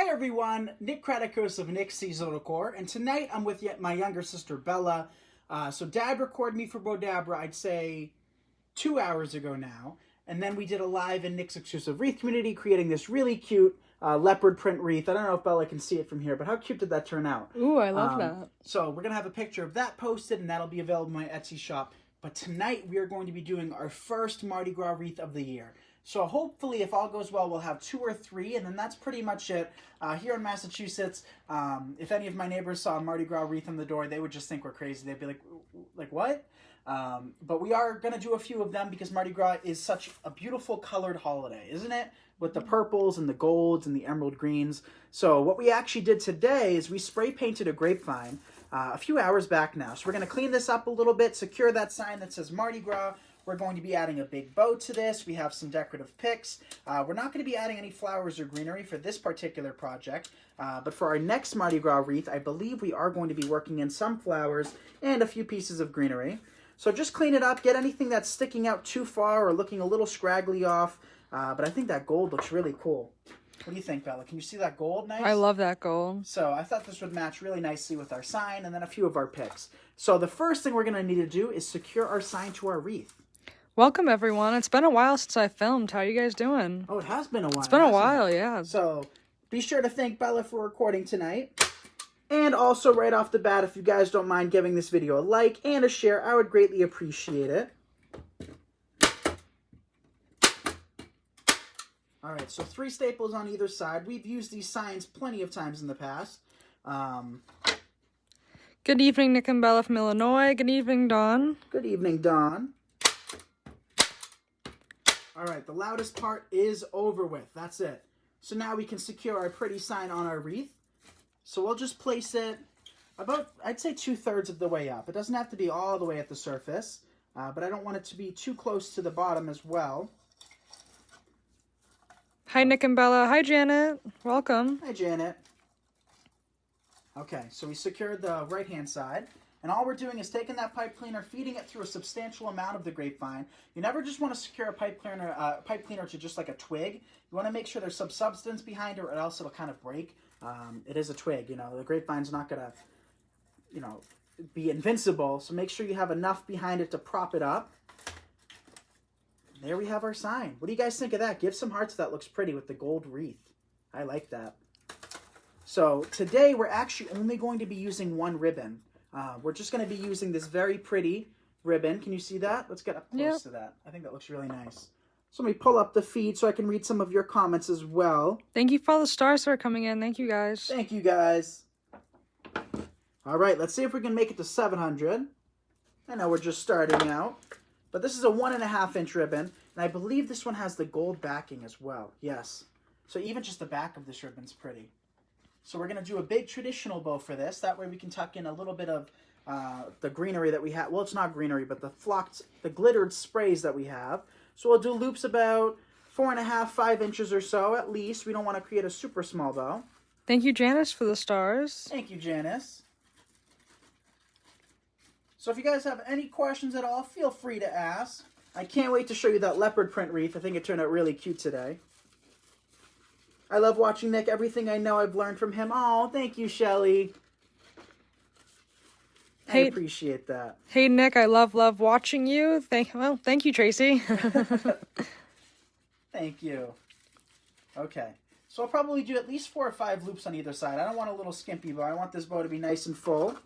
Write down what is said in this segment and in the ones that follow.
Hi everyone, Nick Kratikos of Nick's Seasonal Decor, and tonight I'm with my younger sister Bella. So Dad recorded me for Bodabra, I'd say 2 hours ago now, and then we did a live in Nick's exclusive wreath community, creating this really cute leopard print wreath. I don't know if Bella can see it from here, but how cute did that turn out? Ooh, I love that. So we're gonna have a picture of that posted, and that'll be available in my Etsy shop. But tonight we are going to be doing our first Mardi Gras wreath of the year. So hopefully, if all goes well, we'll have 2 or 3, and then that's pretty much it. Here in Massachusetts, if any of my neighbors saw a Mardi Gras wreath on the door, they would just think we're crazy. They'd be like what? But we are going to do a few of them because Mardi Gras is such a beautiful colored holiday, isn't it? With the purples and the golds and the emerald greens. So what we actually did today is we spray painted a grapevine a few hours back now. So we're going to clean this up a little bit, secure that sign that says Mardi Gras. We're going to be adding a big bow to this. We have some decorative picks. We're not going to be adding any flowers or greenery for this particular project. But for our next Mardi Gras wreath, I believe we are going to be working in some flowers and a few pieces of greenery. So just clean it up. Get anything that's sticking out too far or looking a little scraggly off. But I think that gold looks really cool. What do you think, Bella? Can you see that gold nice? I love that gold. So I thought this would match really nicely with our sign and then a few of our picks. So the first thing we're going to need to do is secure our sign to our wreath. Welcome, everyone. It's been a while since I filmed. How are you guys doing? Oh, it has been a while. It's been a while, yeah. So be sure to thank Bella for recording tonight. And also, right off the bat, if you guys don't mind giving this video a like and a share, I would greatly appreciate it. All right, so 3 staples on either side. We've used these signs plenty of times in the past. Good evening, Nick and Bella from Illinois. Good evening, Dawn. Good evening, Dawn. All right, the loudest part is over with. That's it. So now we can secure our pretty sign on our wreath. So we'll just place it about, I'd say 2/3 of the way up. It doesn't have to be all the way at the surface, but I don't want it to be too close to the bottom as well. Hi, Nick and Bella. Hi, Janet. Welcome. Hi, Janet. Okay, so we secured the right-hand side. And all we're doing is taking that pipe cleaner, feeding it through a substantial amount of the grapevine. You never just want to secure a pipe cleaner to just like a twig. You want to make sure there's some substance behind it or else it'll kind of break. It is a twig, you know. The grapevine's not going to, you know, be invincible. So make sure you have enough behind it to prop it up. There we have our sign. What do you guys think of that? Give some hearts. That looks pretty with the gold wreath. I like that. So today we're actually only going to be using 1 ribbon. We're just going to be using this very pretty ribbon. Can you see that? Let's get up close to that. I think that looks really nice. So let me pull up the feed so I can read some of your comments as well. Thank you for all the stars that are coming in. Thank you, guys. Thank you, guys. All right, let's see if we can make it to 700. I know we're just starting out. But this is a 1.5-inch ribbon. And I believe this one has the gold backing as well. Yes. So even just the back of this ribbon's pretty. So we're going to do a big traditional bow for this. That way we can tuck in a little bit of the greenery that we have. Well, it's not greenery, but the glittered sprays that we have. So we'll do loops about 4.5, 5 inches or so at least. We don't want to create a super small bow. Thank you, Janice, for the stars. Thank you, Janice. So if you guys have any questions at all, feel free to ask. I can't wait to show you that leopard print wreath. I think it turned out really cute today. I love watching Nick. Everything I know I've learned from him. Oh, thank you, Shelly. I appreciate that. Hey, Nick, I love watching you. Thank you, Tracy. Thank you. Okay. So I'll probably do at least 4 or 5 loops on either side. I don't want a little skimpy bow. I want this bow to be nice and full.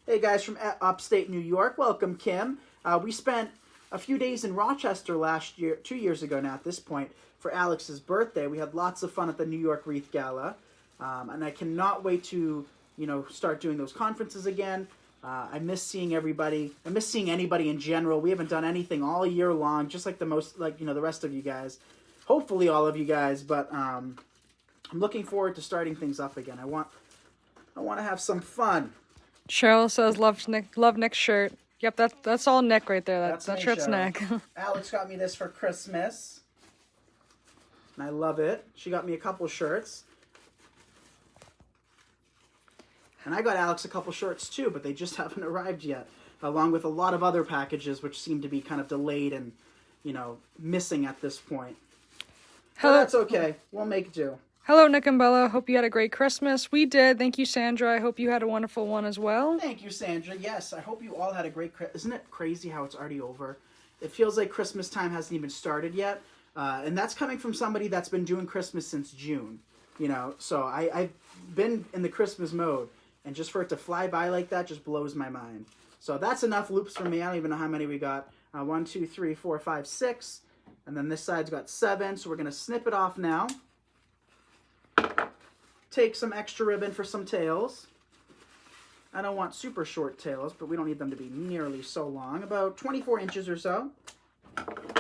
Hey, guys from upstate New York. Welcome, Kim. We spent a few days in Rochester last year, 2 years ago now at this point, for Alex's birthday. We had lots of fun at the New York Wreath Gala, and I cannot wait to, you know, start doing those conferences again. I miss seeing everybody. I miss seeing anybody in general. We haven't done anything all year long, just like the rest of you guys. Hopefully all of you guys, but I'm looking forward to starting things up again. I want to have some fun. Cheryl says, love Nick's shirt. Yep, that's all Nick right there. That shirt's Nick. Alex got me this for Christmas. And I love it. She got me a couple shirts. And I got Alex a couple shirts too, but they just haven't arrived yet. Along with a lot of other packages which seem to be kind of delayed and, you know, missing at this point. But that's okay. We'll make do. Hello, Nick and Bella. Hope you had a great Christmas. We did. Thank you, Sandra. I hope you had a wonderful one as well. Thank you, Sandra. Yes, I hope you all had a great Christmas. Isn't it crazy how it's already over? It feels like Christmas time hasn't even started yet. And that's coming from somebody that's been doing Christmas since June. You know, so I've been in the Christmas mode. And just for it to fly by like that just blows my mind. So that's enough loops for me. I don't even know how many we got. 1, 2, 3, 4, 5, 6. And then this side's got 7. So we're going to snip it off now. Take some extra ribbon for some tails. I don't want super short tails, but we don't need them to be nearly so long. About 24 inches or so.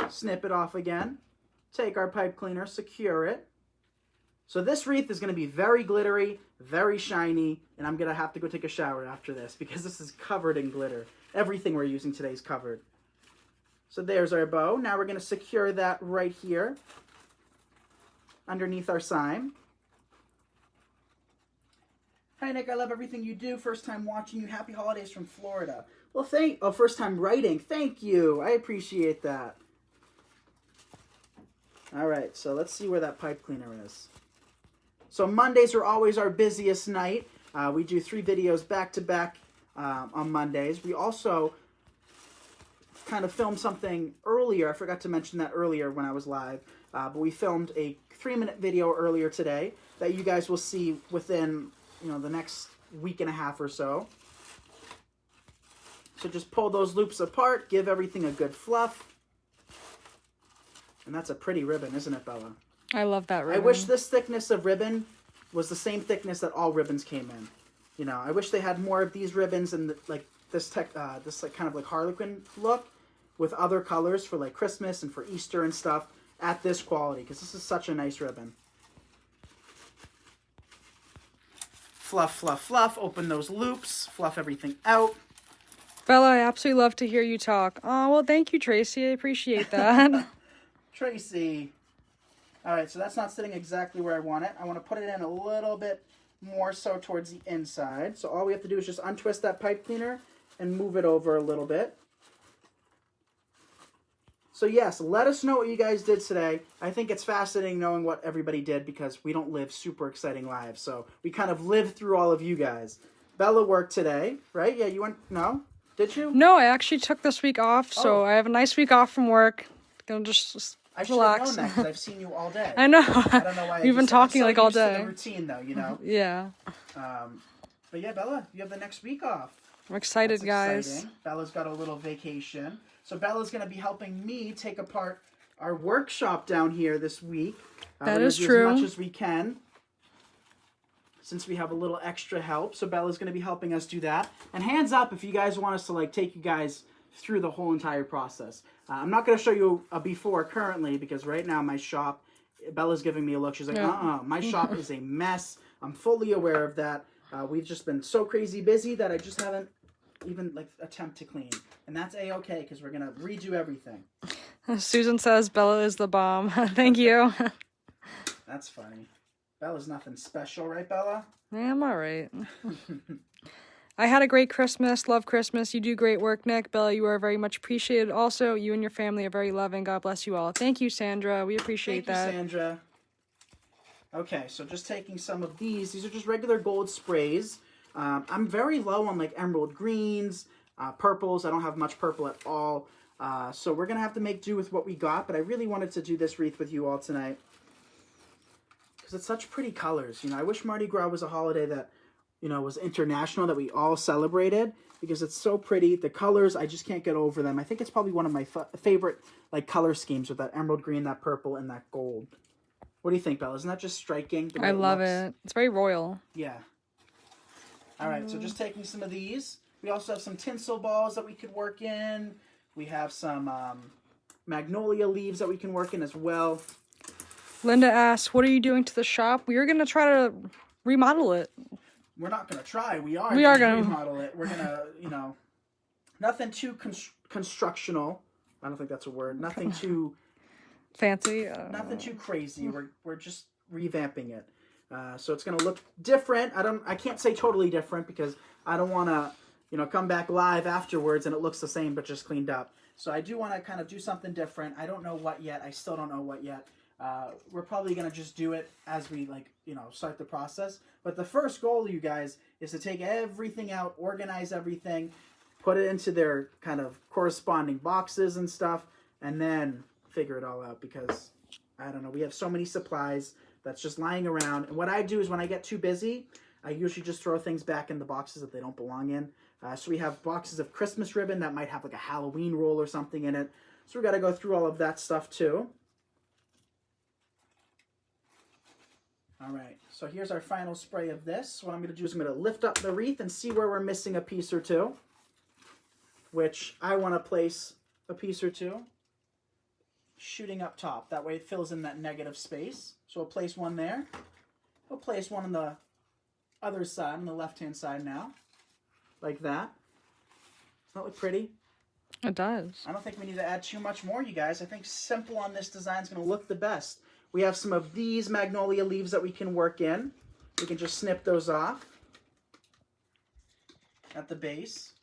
Snip it off again. Take our pipe cleaner, secure it. So this wreath is going to be very glittery, very shiny, and I'm going to have to go take a shower after this because this is covered in glitter. Everything we're using today is covered. So there's our bow. Now we're going to secure that right here underneath our sign. Hi, Nick. I love everything you do. First time watching you. Happy holidays from Florida. Well, first time writing. Thank you. I appreciate that. All right, so let's see where that pipe cleaner is. So Mondays are always our busiest night. We do 3 videos back to back on Mondays. We also kind of filmed something earlier. I forgot to mention that earlier when I was live. But we filmed a 3-minute video earlier today that you guys will see within, the next week and a half or so. So just pull those loops apart, give everything a good fluff. And that's a pretty ribbon, isn't it, Bella? I love that ribbon. I wish this thickness of ribbon was the same thickness that all ribbons came in. I wish they had more of these ribbons and this kind of like Harlequin look with other colors for like Christmas and for Easter and stuff at this quality, because this is such a nice ribbon. Fluff, fluff, fluff. Open those loops. Fluff everything out. Bella, I absolutely love to hear you talk. Oh, well, thank you, Tracy. I appreciate that. Tracy. All right, so that's not sitting exactly where I want it. I want to put it in a little bit more so towards the inside. So all we have to do is just untwist that pipe cleaner and move it over a little bit. So yes, let us know what you guys did today. I think it's fascinating knowing what everybody did because we don't live super exciting lives. So we kind of live through all of you guys. Bella worked today, right? Yeah, you went, no? Did you? No, I actually took this week off, so I have a nice week off from work. Gonna just I should relax. have known that because I've seen you all day. I know. I don't know why. We've been talking like all day. I'm so used to the routine, though, Yeah. But yeah, Bella, you have the next week off. I'm excited, That's guys. Exciting. Bella's got a little vacation. So Bella's going to be helping me take apart our workshop down here this week. That is true. As much as we can, since we have a little extra help. So Bella's going to be helping us do that. And hands up if you guys want us to take you guys through the whole entire process. I'm not going to show you a before currently because right now my shop, Bella's giving me a look. She's like, my shop is a mess. I'm fully aware of that. We've just been so crazy busy that I just haven't even attempt to clean. And that's a-okay because we're going to redo everything. Susan says Bella is the bomb. Thank you. That's funny. Bella's nothing special, right, Bella? Yeah, I'm all right. I had a great Christmas. Love Christmas. You do great work, Nick. Bella, you are very much appreciated. Also, you and your family are very loving. God bless you all. Thank you, Sandra. We appreciate that. Thank you, Sandra. Okay, so just taking some of these. These are just regular gold sprays. I'm very low on emerald greens, purples. I don't have much purple at all. So we're going to have to make do with what we got. But I really wanted to do this wreath with you all tonight. Because it's such pretty colors. I wish Mardi Gras was a holiday that, was international, that we all celebrated. Because it's so pretty. The colors, I just can't get over them. I think it's probably one of my favorite color schemes with that emerald green, that purple, and that gold. What do you think, Bella? Isn't that just striking? I love it. It's very royal. Yeah. All right, so just taking some of these. We also have some tinsel balls that we could work in. We have some magnolia leaves that we can work in as well. Linda asks, what are you doing to the shop? We are going to try to remodel it. We're not going to try. We are going to remodel it. We're going to, nothing too constructional. I don't think that's a word. Nothing too... fancy. Nothing too crazy. We're just revamping it. So it's going to look different. I can't say totally different because I don't want to, come back live afterwards and it looks the same but just cleaned up. So I do want to kind of do something different. I don't know what yet. I still don't know what yet. We're probably going to just do it as we, like, you know, start the process. But the first goal, you guys, is to take everything out, organize everything, put it into their kind of corresponding boxes and stuff, and then figure it all out because, I don't know, we have so many supplies that's just lying around. And what I do is when I get too busy, I usually just throw things back in the boxes that they don't belong in. So we have boxes of Christmas ribbon that might have like a Halloween roll or something in it. So we got to go through all of that stuff too. All right, so here's our final spray of this. What I'm going to do is I'm going to lift up the wreath and see where we're missing a piece or two, which I want to place a piece or two shooting up top. That way it fills in that negative space. So we'll place one there. We'll place one on the other side, on the left-hand side now, like that. Does that look pretty? It does. I don't think we need to add too much more, you guys. I think simple on this design is going to look the best. We have some of these magnolia leaves that we can work in. We can just snip those off at the base,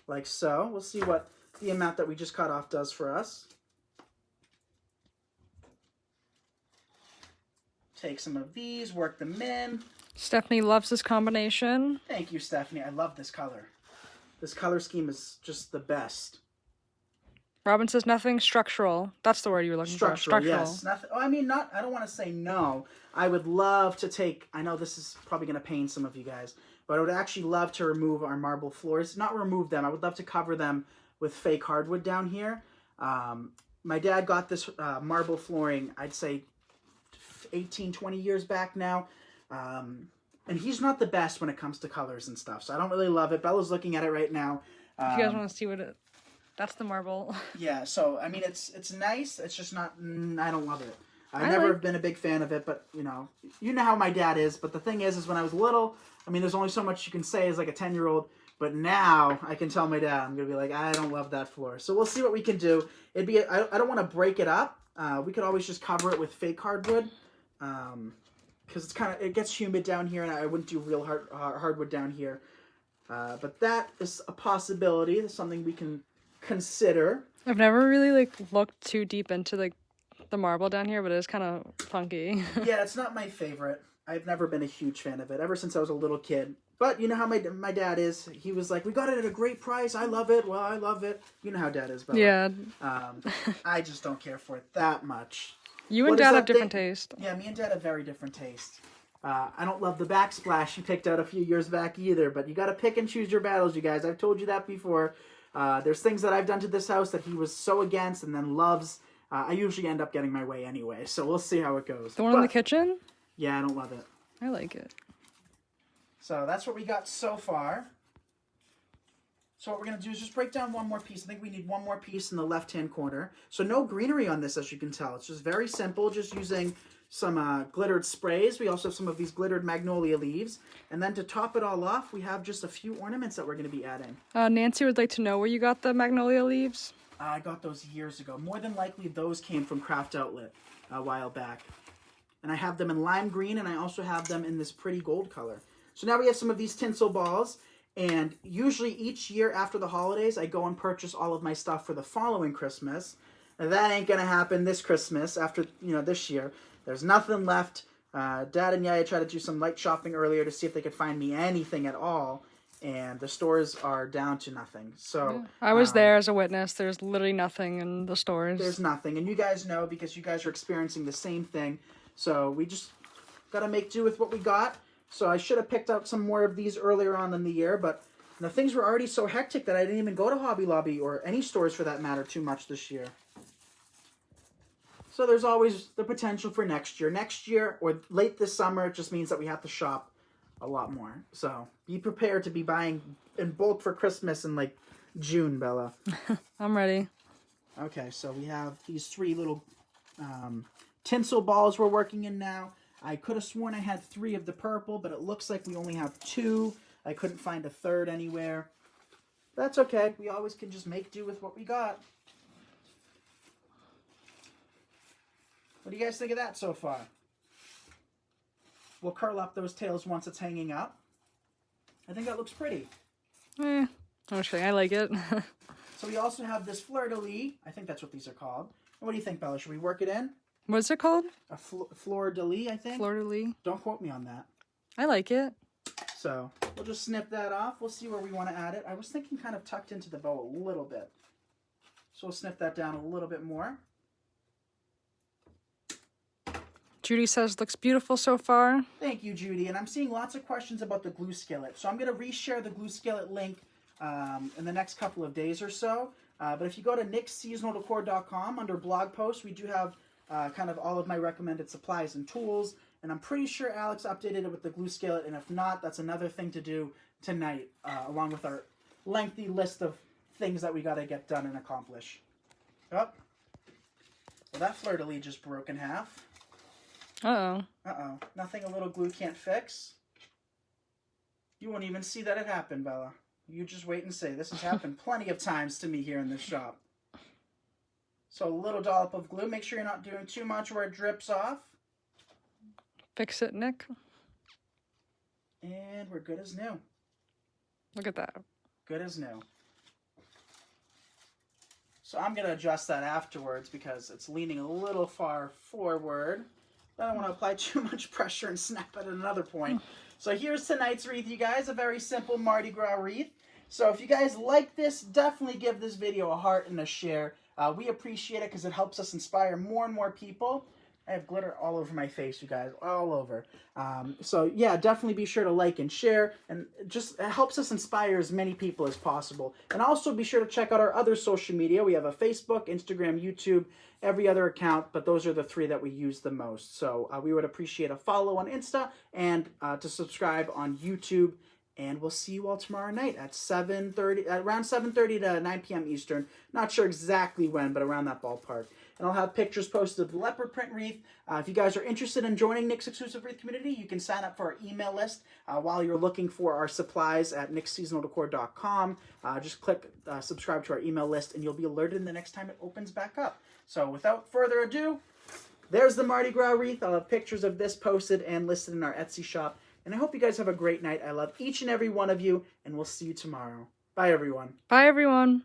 like so. We'll see what the amount that we just cut off does for us. Take some of these, work them in. Stephanie loves this combination. Thank you, Stephanie. I love this color. This color scheme is just the best. Robin says nothing structural. That's the word you were looking for. Structural. Yes. Nothing. Oh, I mean, not. I don't want to say no. I would love to take. I know this is probably going to pain some of you guys, but I would actually love to remove our marble floors. Not remove them. I would love to cover them with fake hardwood down here. My dad got this marble flooring, I'd say 18, 20 years back now. And he's not the best when it comes to colors and stuff, so I don't really love it. Bella's looking at it right now. If you guys want to see what it... That's the marble. Yeah, so, I mean, it's nice. It's just not... I don't love it. I never have been a big fan of it, but, you know how my dad is. But the thing is when I was little, I mean, there's only so much you can say as, like, a 10-year-old. But now, I can tell my dad, I'm going to be like, I don't love that floor. So we'll see what we can do. I don't want to break it up. We could always just cover it with fake hardwood. Because it gets humid down here, and I wouldn't do real hardwood down here. But that is a possibility. That's something we can consider. I've never really looked too deep into the marble down here, but it is kind of funky. Yeah, it's not my favorite. I've never been a huge fan of it ever since I was a little kid. But you know how my dad is. He was like, we got it at a great price. I love it. Well, I love it. You know how dad is, Bella. Yeah. I just don't care for it that much. You and Dad have different taste. Yeah, me and Dad have very different taste. I don't love the backsplash you picked out a few years back either, but you got to pick and choose your battles, you guys. I've told you that before. There's things that I've done to this house that he was so against and then loves. I usually end up getting my way anyway, so we'll see how it goes. The one in the kitchen? Yeah, I don't love it. I like it. So that's what we got so far. So what we're going to do is just break down one more piece. I think we need one more piece in the left-hand corner. So no greenery on this, as you can tell. It's just very simple, just using some glittered sprays. We also have some of these glittered magnolia leaves. And then to top it all off, we have just a few ornaments that we're going to be adding. Nancy would like to know where you got the magnolia leaves. I got those years ago. More than likely, those came from Craft Outlet a while back. And I have them in lime green, and I also have them in this pretty gold color. So now we have some of these tinsel balls. And usually each year after the holidays, I go and purchase all of my stuff for the following Christmas. And that ain't going to happen this Christmas after, this year. There's nothing left. Dad and Yaya tried to do some light shopping earlier to see if they could find me anything at all. And the stores are down to nothing. So yeah. I was there as a witness. There's literally nothing in the stores. There's nothing. And you guys know because you guys are experiencing the same thing. So we just got to make do with what we got. So I should have picked up some more of these earlier on in the year, but things were already so hectic that I didn't even go to Hobby Lobby or any stores for that matter too much this year. So there's always the potential for next year. Next year or late this summer, it just means that we have to shop a lot more. So be prepared to be buying in bulk for Christmas in June, Bella. I'm ready. Okay, so we have these three little tinsel balls we're working in now. I could have sworn I had 3 of the purple, but it looks like we only have 2. I couldn't find a third anywhere. That's okay. We always can just make do with what we got. What do you guys think of that so far? We'll curl up those tails once it's hanging up. I think that looks pretty. Actually, I like it. So we also have this fleur-de-lis. I think that's what these are called. What do you think, Bella? Should we work it in? What's it called? A fleur-de-lis, I think. Fleur-de-lis. Don't quote me on that. I like it. So we'll just snip that off. We'll see where we want to add it. I was thinking kind of tucked into the bow a little bit. So we'll snip that down a little bit more. Judy says, looks beautiful so far. Thank you, Judy. And I'm seeing lots of questions about the glue skillet. So I'm going to reshare the glue skillet link in the next couple of days or so. But if you go to nicksseasonaldecor.com under blog posts, we do have kind of all of my recommended supplies and tools. And I'm pretty sure Alex updated it with the glue skillet. And if not, that's another thing to do tonight, along with our lengthy list of things that we got to get done and accomplish. Oh, well, that fleur-de-lis just broke in half. Uh-oh. Uh-oh. Nothing a little glue can't fix. You won't even see that it happened, Bella. You just wait and see. This has happened plenty of times to me here in this shop. So a little dollop of glue. Make sure you're not doing too much where it drips off. Fix it, Nick. And we're good as new. Look at that. Good as new. So I'm going to adjust that afterwards because it's leaning a little far forward. I don't want to apply too much pressure and snap at another point. So here's tonight's wreath, you guys. A very simple Mardi Gras wreath. So if you guys like this, definitely give this video a heart and a share. We appreciate it because it helps us inspire more and more people. I have glitter all over my face, you guys, all over. So yeah, definitely be sure to like and share. And just it helps us inspire as many people as possible. And also be sure to check out our other social media. We have a Facebook, Instagram, YouTube, every other account, but those are the 3 that we use the most. So we would appreciate a follow on Insta and to subscribe on YouTube. And we'll see you all tomorrow night at 7:30, around 7:30 to 9 p.m. Eastern. Not sure exactly when, but around that ballpark. And I'll have pictures posted of the leopard print wreath. If you guys are interested in joining Nick's exclusive wreath community, you can sign up for our email list while you're looking for our supplies at nicksseasonaldecor.com. Just click subscribe to our email list, and you'll be alerted the next time it opens back up. So without further ado, there's the Mardi Gras wreath. I'll have pictures of this posted and listed in our Etsy shop. And I hope you guys have a great night. I love each and every one of you, and we'll see you tomorrow. Bye, everyone. Bye, everyone.